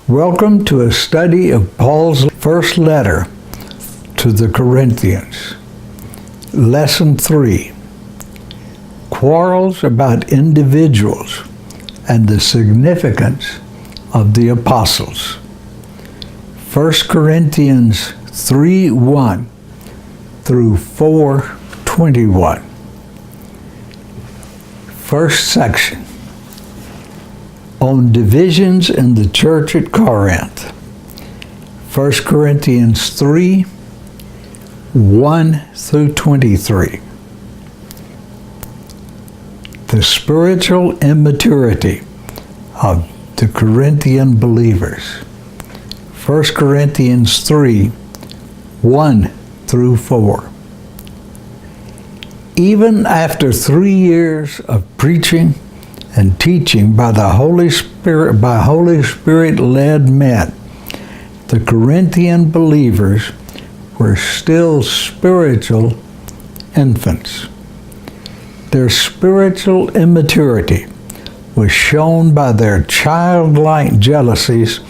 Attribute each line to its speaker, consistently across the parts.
Speaker 1: Welcome to a study of Paul's first letter to the Corinthians. Lesson 3. Quarrels about individuals and the significance of the apostles. 1 Corinthians 3:1 through 4:21. First section. On divisions in the church at Corinth. 1 Corinthians 3:1 through 23. The spiritual immaturity of the Corinthian believers. 1 Corinthians 3:1 through 4. Even after 3 years of preaching and teaching by Holy Spirit-led men, the Corinthian believers were still spiritual infants. Their spiritual immaturity was shown by their childlike jealousies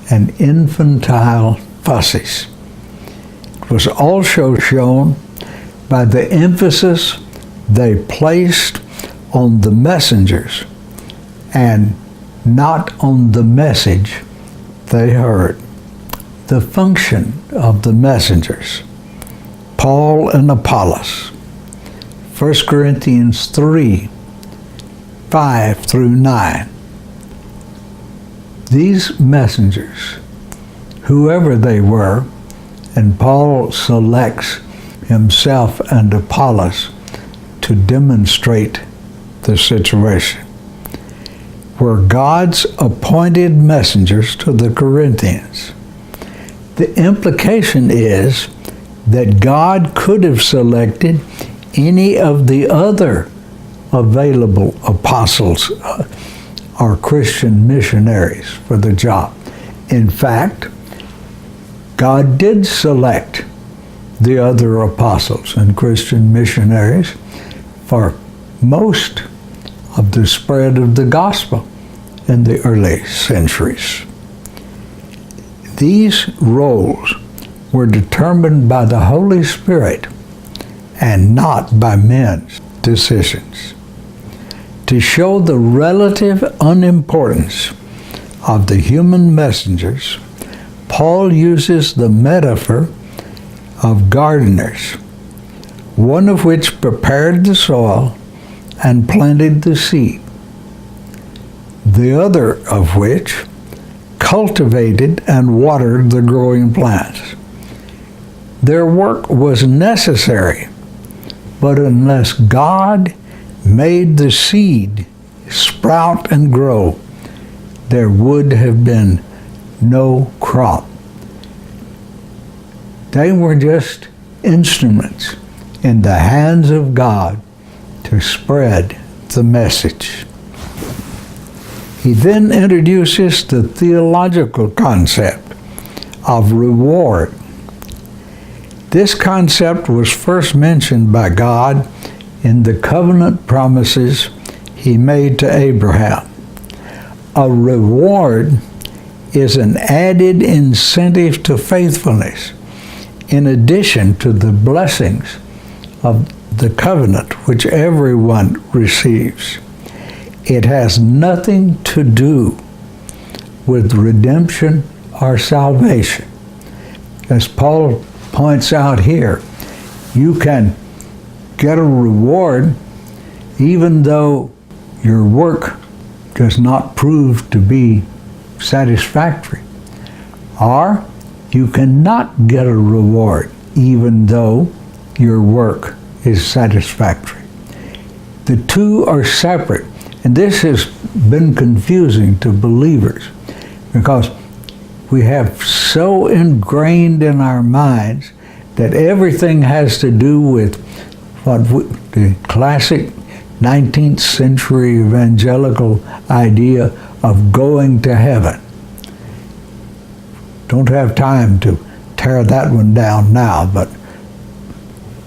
Speaker 1: and infantile fusses. It was also shown by the emphasis they placed on the messengers and not on the message they heard. The function of the messengers. Paul and Apollos. 1 Corinthians 3:5 through 9. These messengers, whoever they were, and Paul selects himself and Apollos to demonstrate the situation, were God's appointed messengers to the Corinthians. The implication is that God could have selected any of the other available apostles or Christian missionaries for the job. In fact, God did select the other apostles and Christian missionaries for most of the spread of the gospel in the early centuries. These roles were determined by the Holy Spirit and not by men's decisions. To show the relative unimportance of the human messengers, Paul uses the metaphor of gardeners, one of which prepared the soil and planted the seed, the other of which cultivated and watered the growing plants. Their work was necessary, but unless God made the seed sprout and grow, there would have been no crop. They were just instruments in the hands of God to spread the message. He then introduces the theological concept of reward. This concept was first mentioned by God in the covenant promises he made to Abraham. A reward is an added incentive to faithfulness, in addition to the blessings of the covenant which everyone receives. It has nothing to do with redemption or salvation. As Paul points out here, you can get a reward even though your work does not prove to be satisfactory. Or you cannot get a reward even though your work is satisfactory. The two are separate, and this has been confusing to believers because we have so ingrained in our minds that everything has to do with the classic 19th century evangelical idea of going to heaven. Don't have time to tear that one down now, but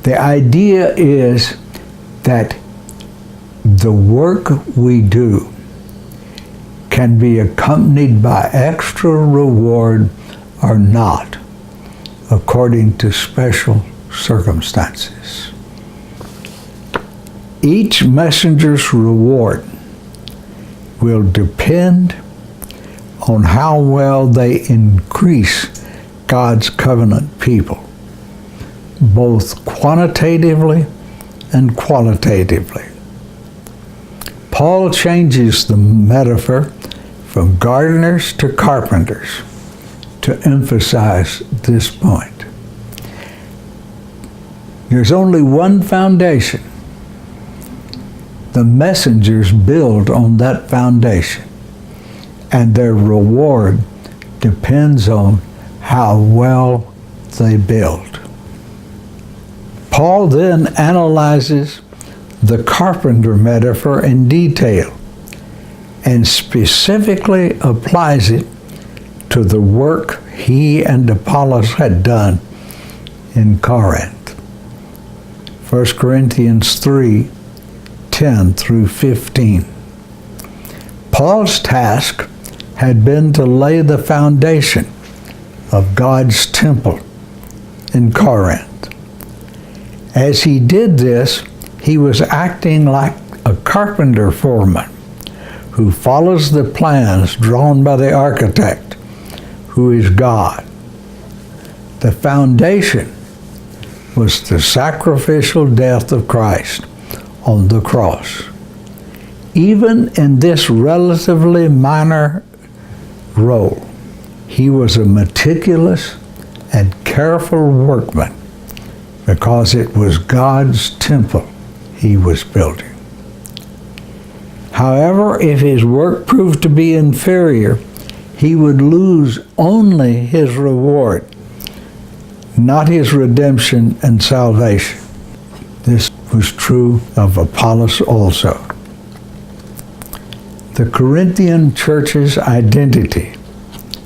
Speaker 1: the idea is that the work we do can be accompanied by extra reward or not, according to special circumstances. Each messenger's reward will depend on how well they increase God's covenant people, both quantitatively and qualitatively. Paul changes the metaphor from gardeners to carpenters to emphasize this point. There's only one foundation. The messengers build on that foundation, and their reward depends on how well they build. Paul then analyzes the carpenter metaphor in detail and specifically applies it to the work he and Apollos had done in Corinth. 1 Corinthians 3:10 through 15. Paul's task had been to lay the foundation of God's temple in Corinth. As he did this, he was acting like a carpenter foreman who follows the plans drawn by the architect, who is God. The foundation was the sacrificial death of Christ on the cross. Even in this relatively minor role, he was a meticulous and careful workman because it was God's temple he was building. However, if his work proved to be inferior, he would lose only his reward, not his redemption and salvation. This was true of Apollos also. The Corinthian church's identity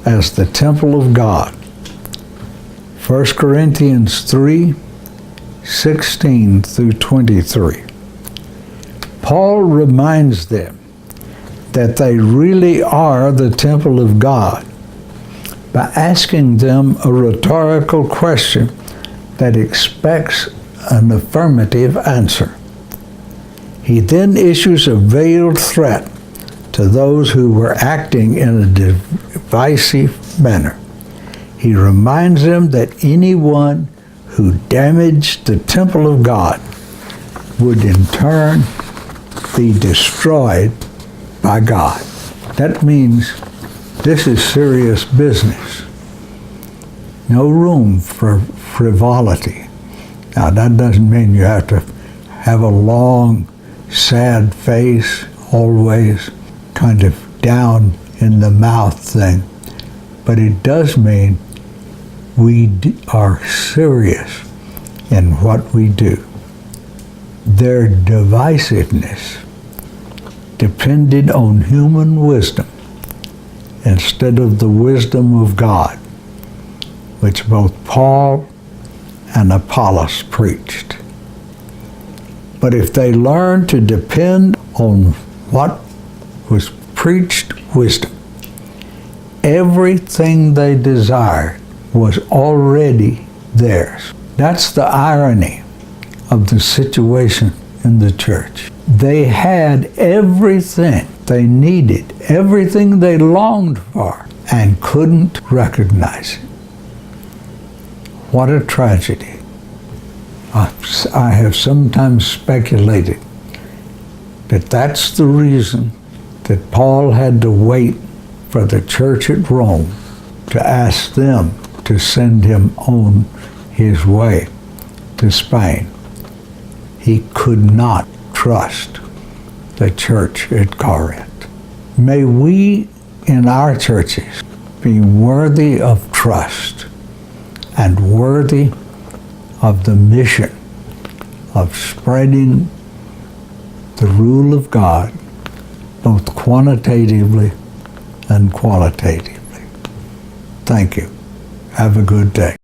Speaker 1: as the temple of God. 1 Corinthians 3:16 through 23. Paul reminds them that they really are the temple of God by asking them a rhetorical question that expects an affirmative answer. He then issues a veiled threat to those who were acting in a divisive manner. He reminds them that anyone who damaged the temple of God would in turn be destroyed by God. That means this is serious business. No room for frivolity. Now, that doesn't mean you have to have a long, sad face, always kind of down in the mouth thing. But it does mean we are serious in what we do. Their divisiveness depended on human wisdom instead of the wisdom of God, which both Paul and Apollos preached. But if they learned to depend on what was preached wisdom, everything they desired was already theirs. That's the irony of the situation in the church. They had everything they needed, everything they longed for, and couldn't recognize it. What a tragedy. I have sometimes speculated that that's the reason that Paul had to wait for the church at Rome to ask them to send him on his way to Spain. He could not trust the church at Corinth. May we in our churches be worthy of trust and worthy of the mission of spreading the rule of God both quantitatively and qualitatively. Thank you. Have a good day.